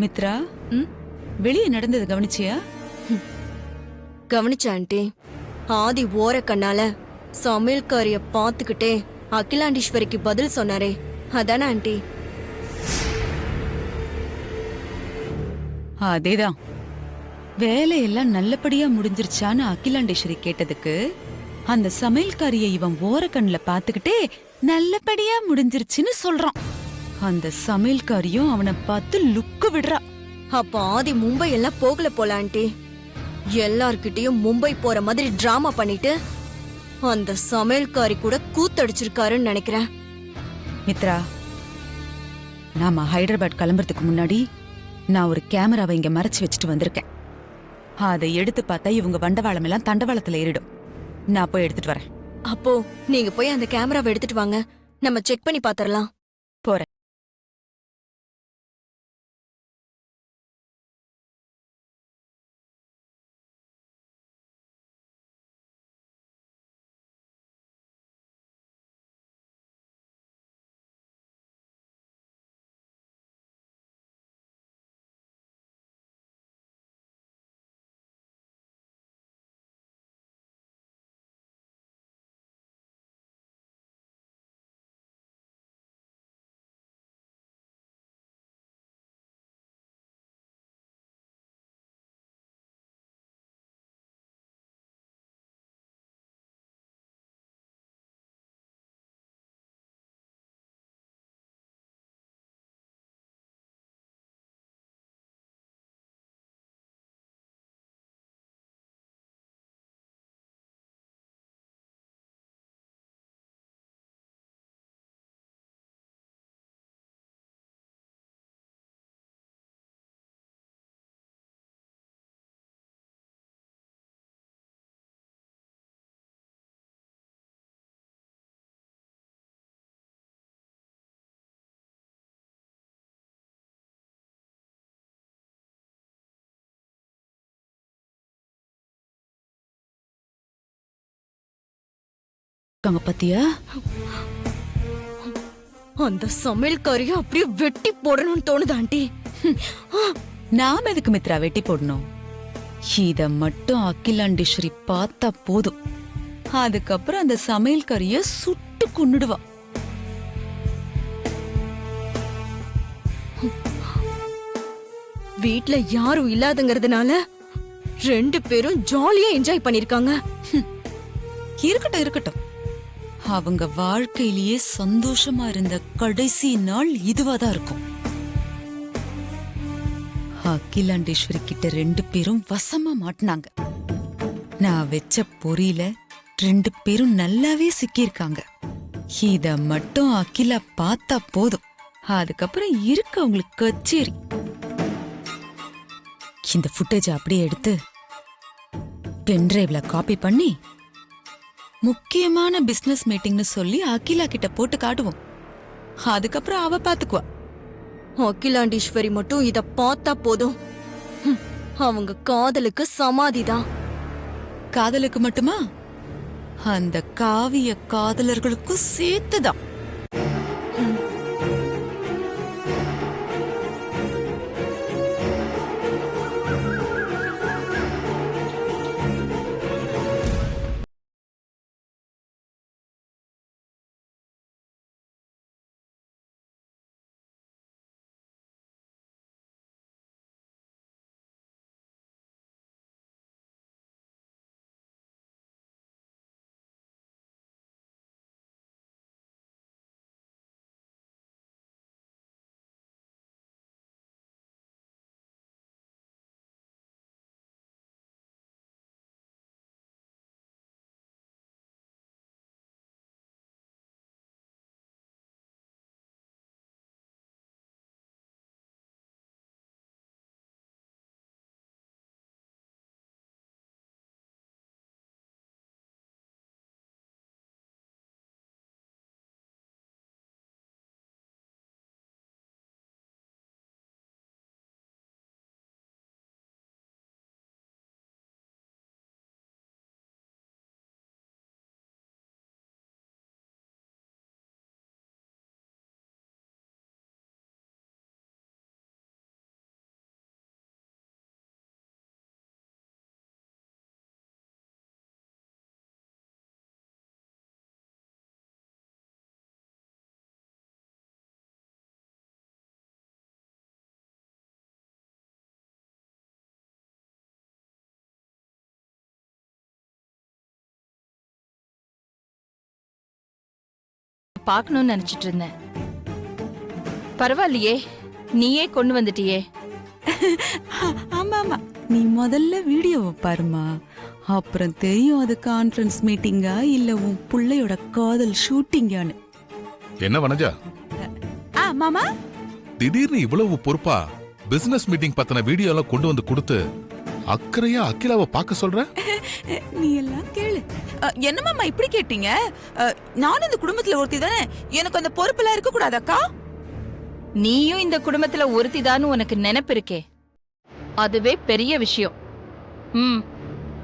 மித்ரா, ம் வெளியே நடந்தது கவனிச்சியா? கவனிச்ச ஆண்டி. ஆதி ஓர கண்ணால சமையல்காரிய பாத்துக்கிட்டே அகிலாண்டீஸ்வரிக்கு பதில் சொன்னாரே, அதானே ஆண்டி? அதேதான். வேலையெல்லாம் நல்லபடியா முடிஞ்சிருச்சான்னு அகிலாண்டேஸ்வரி கேட்டதுக்கு அந்த சமையல்காரிய இவன் ஓரக்கண்ணுல பாத்துக்கிட்டே நல்லபடியா முடிஞ்சிருச்சுன்னு சொல்றான். அந்த சமையல்காரியும் அவனை பார்த்து லுக்கு விடுறா. அப்ப ஆதி மும்பை எல்லாம் போகல போல ஆண்டி. எல்லார்கிட்டயும் மும்பை போற மாதிரி டிராமா பண்ணிட்டு அந்த சமையல்காரி கூட கூத்தடிச்சிருக்காருன்னு நினைக்கிறேன். மித்ரா, நாம ஹைதராபாத் கிளம்புறதுக்கு முன்னாடி நான் ஒரு கேமராவை இங்க மறைச்சு வச்சுட்டு வந்திருக்கேன். அதை எடுத்து பார்த்தா இவங்க வண்டவாளம் எல்லாம் தண்டவாளத்துல ஏறிடும். நான் போய் எடுத்துட்டு வரேன். அப்போ நீங்க போய் அந்த கேமராவை எடுத்துட்டு வாங்க, நம்ம செக் பண்ணி பாத்திரலாம். போறேன். பத்தியா? அந்த சமையல்காரிய அப்படியே வெட்டி போடணும்னு தோணுது ஆண்டி. நாம எதுக்கு மித்ரா வெட்டி போடணும்? இத மட்டும் அகிலாண்டேஸ்வரி பார்த்தா போதும். அதுக்கப்புறம் அந்த சமையல்காரிய சுட்டு கொன்னுடுவா. வீட்ல யாரும் இல்லாதங்கிறதுனால 2 பேரும் ஜாலியா என்ஜாய் பண்ணிருக்காங்க. இருக்கட்டும் இருக்கட்டும். அவங்க வாழ்க்கையிலேயே சந்தோஷமா இருந்த கடைசி நாள் இதுவாதான் இருக்கும். அகிலாண்டேஸ்வரி கிட்ட 2 பேரும் வசமா மாட்டினாங்க. நான் வச்ச பொறியில 2 பேரும் நல்லாவே சிக்கியிருக்காங்க. இத மட்டும் அகிலா பார்த்தா போதும். அதுக்கப்புறம் இருக்கு அவங்களுக்கு கச்சேரி. இந்த ஃபுட்டேஜ் அப்படியே எடுத்து பென்டிரைவ்ல காப்பி பண்ணி முக்கியமான பிசினஸ் மீட்டிங்னு சொல்லி அகிலா கிட்ட போட்டு காட்டுவோம். அதுக்கப்புறம் அவ பாத்துக்குவா. அகிலாண்டீஸ்வரி மட்டும் இத பார்த்தா போதும். அவங்க காதலுக்கு சமாதிதான். காதலுக்கு மட்டுமா? அந்த காவிய காதலர்களுக்கும் சேர்த்துதான். பார்க்கணும்னு நினைச்சிட்டு இருந்தேன். பரவாயில்லையே, நீயே கொண்டு வந்துட்டியே. ஆமா ஆமா, நீ முதல்ல வீடியோவை பாருமா, அப்புறம் தெரியும் அது கான்ஃபரன்ஸ் மீட்டிங்கா இல்ல உன் புள்ளையோட காதல் ஷூட்டிங்கான்னு. என்ன வனஜா, மாமா, திடீர்னு இவ்வளவு பொறுப்பா பிசினஸ் மீட்டிங் பத்தின வீடியோ எல்லாம் கொண்டு வந்து கொடுத்து அக்கறையா அகிலாவை பார்க்க சொல்ற? நீ எல்லாம் கேளு. என்ன மாமா இப்படி கேட்டீங்க? நானும் இந்த குடும்பத்துல ஒருத்தி தானே, எனக்கு அந்த பொறுப்பெல்லாம் இருக்க கூடாது அக்கா? நீயும் இந்த குடும்பத்துல ஒருத்திதான்னு உனக்கு நினைப்பு இருக்கே, அதுவே பெரிய விஷயம்.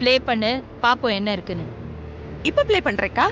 ப்ளே பண்ணு, பாப்போம் என்ன இருக்குன்னு. இப்ப ப்ளே பண்றேக்கா.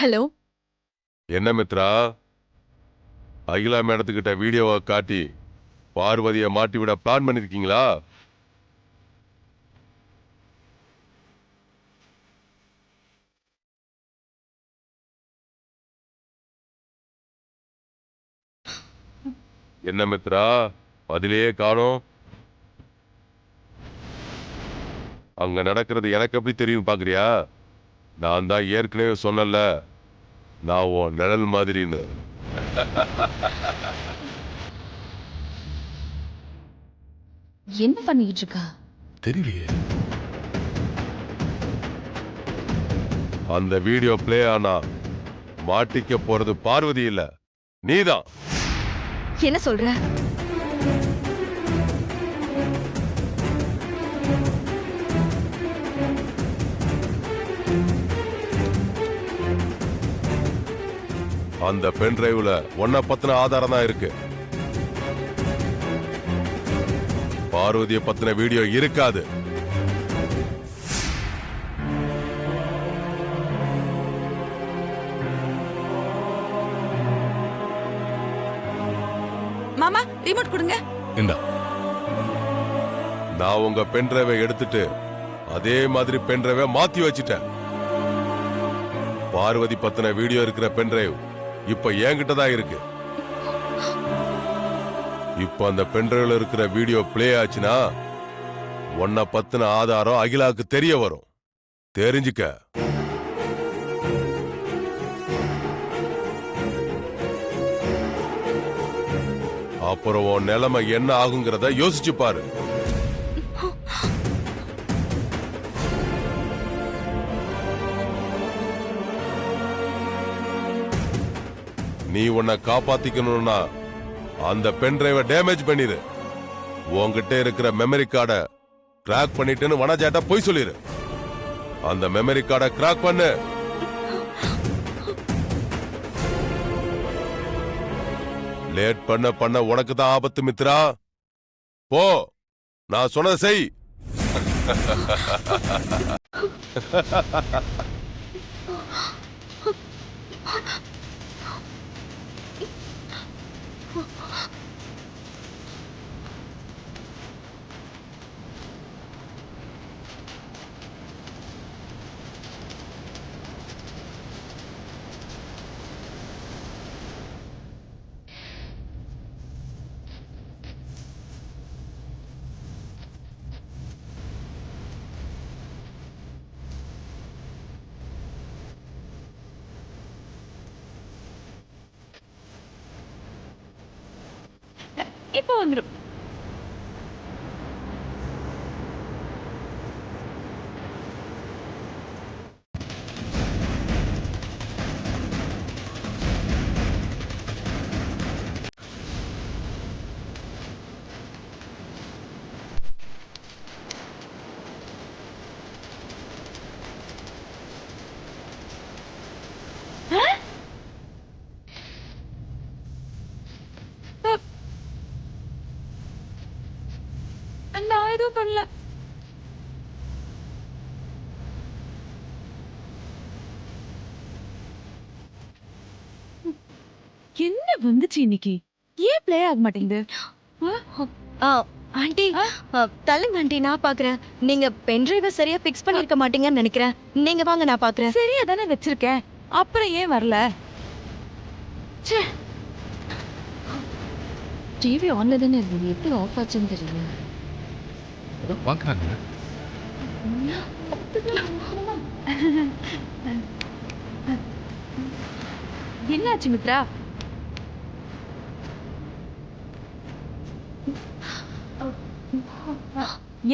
ஹலோ. என்ன மித்ரா, அகிலா மேடத்துக்கிட்ட வீடியோவை காட்டி பார்வதியை மாட்டி விட பிளான் பண்ணிருக்கீங்களா? என்ன மித்ரா, பதிலே காணோம். அங்க நடக்கிறது எனக்கு எப்படி தெரியும் பாக்குறியா? நான் தான் ஏற்கனவே சொன்னல, நான் உன் நிழல் மாதிரின்னு. என்ன பண்ணிட்டு இருக்கா தெரியலையே. அந்த வீடியோ பிளே ஆனா மாட்டிக்க போறது பார்வதி இல்ல, நீதான். என்ன சொல்ற? அந்த பென் டிரைவ்ல ஒன்ன பத்தின ஆதாரம் தான் இருக்கு. பார்வதியை பத்தின வீடியோ இருக்காது. மாமா ரிமோட் கொடுங்க. இந்தா. நான் உங்க பென் டிரைவை எடுத்துட்டு அதே மாதிரி பென் டிரைவை மாத்தி வச்சிட்டேன். பார்வதி பத்தின வீடியோ இருக்கிற பென் டிரைவ் இப்ப என்கிட்ட தான் இருக்கு. இப்ப அந்த பென் டிரைவ்ல இருக்கிற வீடியோ பிளே ஆச்சுன்னா உன்னை பத்தின ஆதாரம் அகிலாவுக்கு தெரிய வரும். தெரிஞ்சுக்க. அப்புறம் உன் நிலைமை என்ன ஆகுங்கிறத யோசிச்சு பாரு. நீ உன்னை காப்பாத்திக்கணும்னா அந்த பென் டிரைவை டேமேஜ் பண்ணிரு. உன்கிட்ட இருக்கிற மெமரி கார்டை கிராக் பண்ணிட்டுன்னு வனஜாட்ட போய் சொல்லிரு. அந்த மெமரி கார்டை கிராக் பண்ணு. லேட் பண்ண பண்ண உனக்கு தான் ஆபத்து மித்ரா. போ, நான் சொன்னதை செய். இப்ப வந்துரும். எதுவும் பண்ணல. என்ன வந்துச்சு இன்னைக்கு? ஏன் ப்ளே ஆக மாட்டேங்குது? ஆண்டி தள்ளுங்க ஆண்டி, நான் பாக்குறேன். நீங்க பென்ட்ரைவை சரியா பிக்ஸ் பண்ணிருக்க மாட்டீங்கன்னு நினைக்கிறேன். நீங்க வாங்க, நான் பாக்குறேன். சரியா தானே வச்சிருக்கேன், அப்புறம் ஏன் வரல? டிவி ஆன்ல தானே இருக்கு, எப்படி ஆஃப் ஆச்சுன்னு தெரியல. வாங்குறாங்க. என்னாச்சு மித்ரா?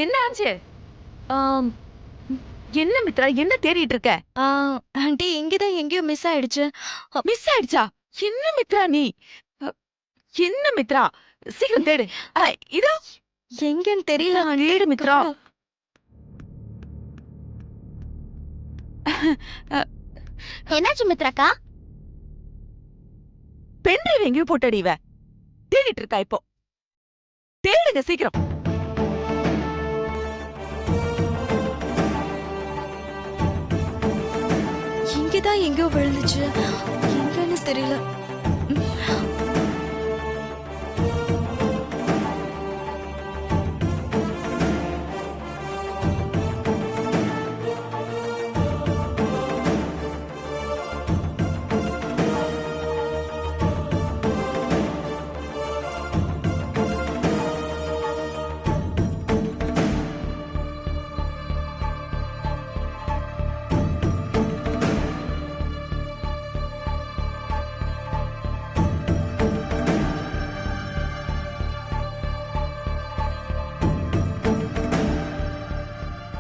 என்ன ஆச்சு? என்ன மித்ரா, என்ன தேடிட்டு இருக்க? ஆண்டி இங்கதான் எங்கேயோ மிஸ் ஆயிடுச்சு. மிஸ் ஆயிடுச்சா? என்ன மித்ரா நீ? அ, என்ன மித்ரா, சீக்கிரம் தேடு. இதோ எங்கன்னு தெரியல ஆண்டி. தேடு மித்ரா. என்னாச்சு மித்ராக்கா? பென்ட்ரைவ் எங்கேயோ போட்டடி இவ. தேடிட்டு இருக்கா இப்போ. தேடுங்க சீக்கிரம். இங்கதான் எங்கேயோ விழுந்துச்சு, எங்கன்னு தெரியல.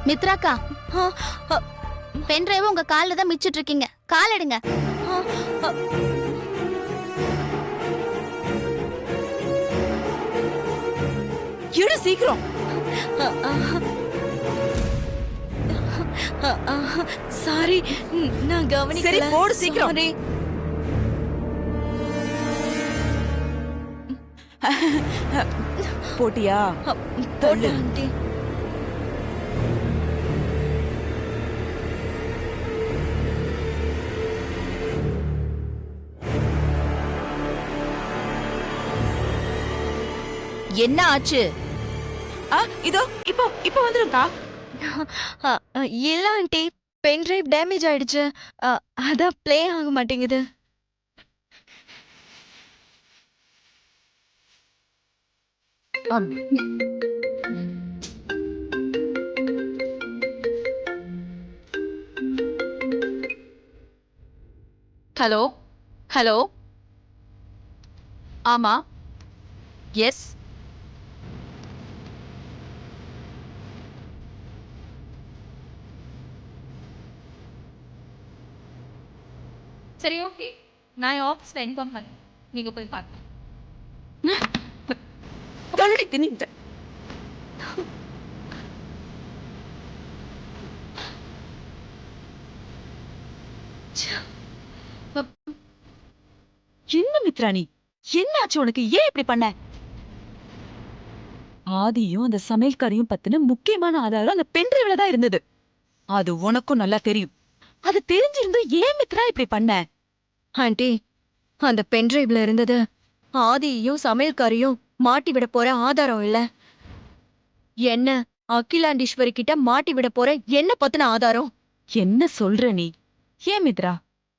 மித்ராக்கா, ஆ, பென் டிரைவ் உங்க கால்ல தான் மிச்சிட்டு இருக்கீங்க. கால் எடுங்க. ஆ, ஆ. எடு சீக்கிரம். சாரி, நான் கவனிக்கல. சரி, போடு சீக்கிரம். Sorry. போட்டியா? போடு ஆண்டி. என்ன ஆச்சு? இதோ இப்போ வந்துருக்கா. இல்ல ஆண்டி, பென் டிரைவ் டேமேஜ் ஆயிடுச்சு. அதான் ப்ளே ஆக மாட்டேங்குது. ஹலோ ஹலோ, ஆமா, எஸ். சரி, ஓகே, நான் ஆஃபீஸ்ல இன்ஃபார்ம் பண்ணேன், நீங்க போய் பாருங்க. தள்ளி திணித்த. என்ன மித்ரா நீ? என்ன ஆச்சு உனக்கு? ஏன் இப்படி பண்ண? ஆதியும் அந்த சமையல்காரியும் பத்தின முக்கியமான ஆதாரம் அந்த பென்ட்ரைவ்ல தான் இருந்தது. அது உனக்கும் நல்லா தெரியும். அது தெரிஞ்சிருந்தும் ஏன் மித்ரா இப்படி பண்ண? ஆண்டி, அந்த பென் டிரைவ்ல இருந்தது ஆதியையும் சமையல்காரியும் மாட்டி விட போற ஆதாரம் இல்ல. என்ன அகிலாண்டீஸ்வரி கிட்ட மாட்டி விட போற என்ன பத்தின ஆதாரம். என்ன சொல்ற நீ? ஏன் மித்ரா,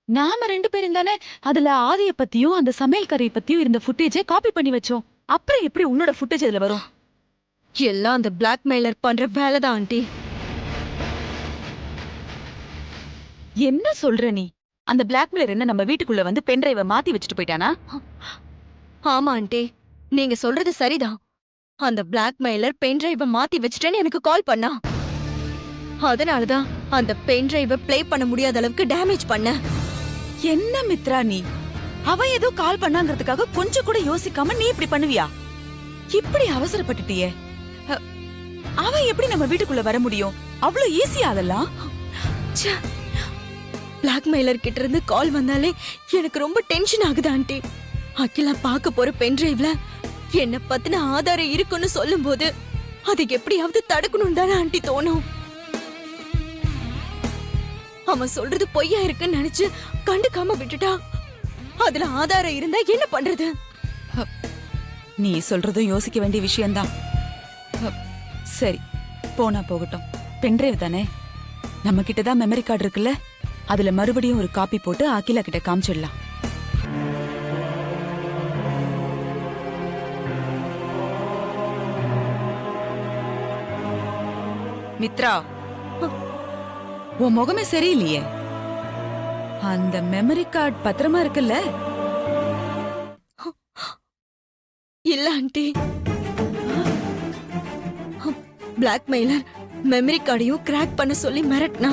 நாம 2 பேரும் தானே அதுல ஆதிய பத்தியும் அந்த சமையல்காரியை பத்தியும் இருந்த ஃபுட்டேஜை காப்பி பண்ணி வச்சோம். அப்புறம் எப்படி உன்னோட ஃபுட்டேஜ் இதுல வரும்? எல்லாம் அந்த பிளாக்மெயிலர் பண்ற வேலைதான் ஆண்டி. என்ன சொல்ற நீ? அந்த பிளாக்மெயிலர் என்ன நம்ம வீட்டுக்குள்ள வந்து பென்ட்ரைவை மாத்தி வச்சுட்டு போயிட்டானா? ஆமா ஆண்டி, நீங்க சொல்றது சரிதான். அந்த பிளாக்மெயிலர் பென் டிரைவை மாத்தி வச்சுட்டேன்னு எனக்கு கால் பண்ணா. அதனாலதான் அந்த பென் டிரைவை ப்ளே பண்ண முடியாத அளவுக்கு டேமேஜ் பண்ண. என்ன மித்ரா நீ? அவன் ஏதோ கால் பண்ணாங்கிறதுக்காக கொஞ்சம் கூட யோசிக்காம நீ இப்படி பண்ணுவியா? இப்படி அவசரப்பட்டுட்டியே. அவன் எப்படி நம்ம வீட்டுக்குள்ள வர முடியும்? அவ்வளவு ஈஸியா அதெல்லாம்? பிளாக்மெயிலர் கிட்ட இருந்து கால் வந்தாலே எனக்கு ரொம்ப டென்ஷன் ஆகுது ஆண்டி. அகிலா பார்க்க போற பென் டிரைவ்ல என்ன பத்தின ஆதாரம் இருக்குன்னு சொல்லும்போது அதை எப்படியாவது தடுக்கணும் தானே ஆண்டி தோணும். அவன் சொல்றது பொய்யா இருக்குன்னு நினைச்சு கண்டுக்காம விட்டுட்டா அதுல ஆதாரம் இருந்தா என்ன பண்றது? நீ சொல்றதும் யோசிக்க வேண்டிய விஷயம்தான். சரி, போனா போகட்டும். பென்ட்ரைவ் தானே, நம்ம கிட்டதான் மெமரி கார்டு இருக்குல்ல, அதுல மறுபடியும் ஒரு காப்பி போட்டு அகிலா கிட்ட காமிச்சிடலாம். மித்ரா, உன் முகமே சரியில்லையே. அந்த மெமரி கார்டு பத்திரமா இருக்குல்ல? இல்ல ஆண்டி, பிளாக்மெயிலர் மெமரி கார்டையும் கிராக் பண்ண சொல்லி மிரட்டினா,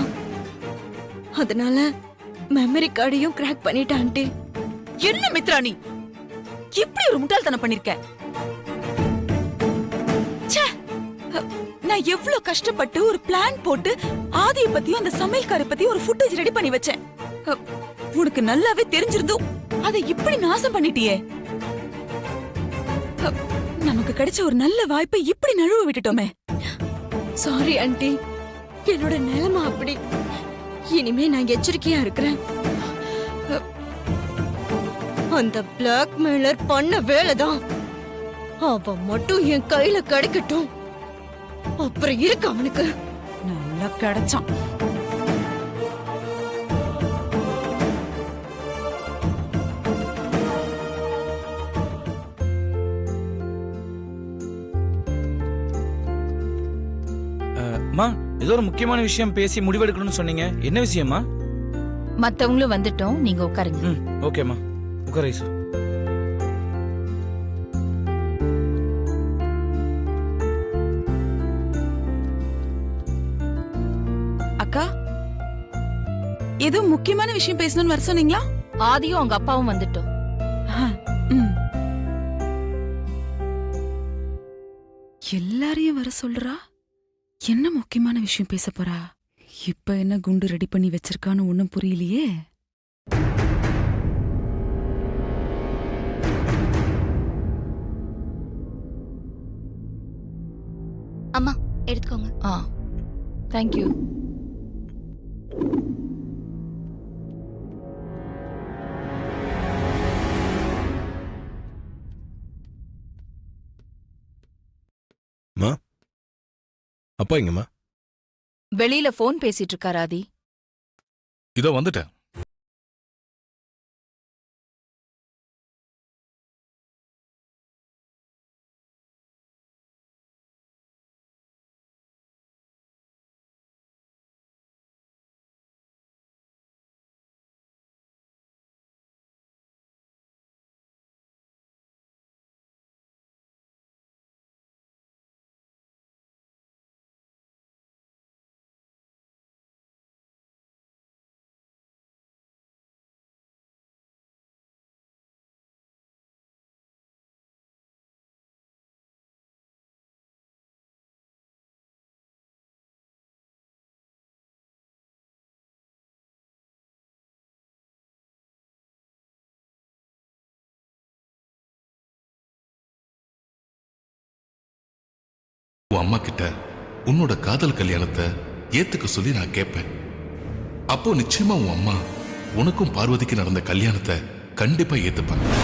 அதனால மெமரி கார்டையும் கிராக் பண்ணிட்டா ஆண்டி. என்ன மித்ரா, நீ இப்படி ஒரு முட்டாள்தனம் பண்ணிருக்க? ச்சே, நான் எவ்வளவு கஷ்டப்பட்டு ஒரு பிளான் போட்டு ஆதிய பத்தியும் அந்த சமையல்கார பத்தியும் ஒரு ஃபுட்டேஜ் ரெடி பண்ணி வச்சேன். உனக்கு நல்லாவே தெரிஞ்சிருந்தும் அதை இப்படி நாசம் பண்ணிட்டியே. நமக்கு கிடைச்ச ஒரு நல்ல வாய்ப்பை இப்படி நழுவ விட்டுட்டோமே. சாரி ஆண்டி, என்னோட நிலைமை அப்படி. இனிமே நான் எச்சரிக்கையா இருக்கிறேன். அந்த பிளாக்மெயிலர் பண்ண வேலைதான். அவன் மட்டும் என் கையில கிடைக்கட்டும், அப்புறம் இருக்கு அவனுக்கு. நல்லா கிடைச்சான். அம்மா, ஏதோ ஒரு முக்கியமான விஷயம் பேசி முடிவெடுக்கணும்னு சொன்னீங்க. என்ன விஷயம்மா? மத்தவங்களும் வந்துட்டோம், நீங்க உட்காருங்க. ம், ஓகேம்மா. உட்கார ஐசு. அக்கா, ஏதோ முக்கியமான விஷயம் பேசணும்னு வர சொன்னீங்களா? ஆதியும் அவங்க அப்பாவும் வந்துட்டோம். ம். எல்லாரையும் வர சொல்றா. என்ன முக்கியமான விஷயம் பேச போறா? இப்ப என்ன குண்டு ரெடி பண்ணி வச்சிருக்கான்னு ஒண்ணும் புரியலையே. அம்மா எடுத்துக்கோங்க. ஆ, தேங்க்யூ. அப்பா எங்கம்மா? வெளியில போன் பேசிட்டு இருக்காரு ஆதி. இதோ வந்துட்டேன். உன் அம்மா கிட்ட உன்னோட காதல் கல்யாணத்தை ஏத்துக்க சொல்லி நான் கேட்பேன். அப்போ நிச்சயமா உன் அம்மா உனக்கும் பார்வதிக்கு நடந்த கல்யாணத்தை கண்டிப்பா ஏத்துப்பாங்க.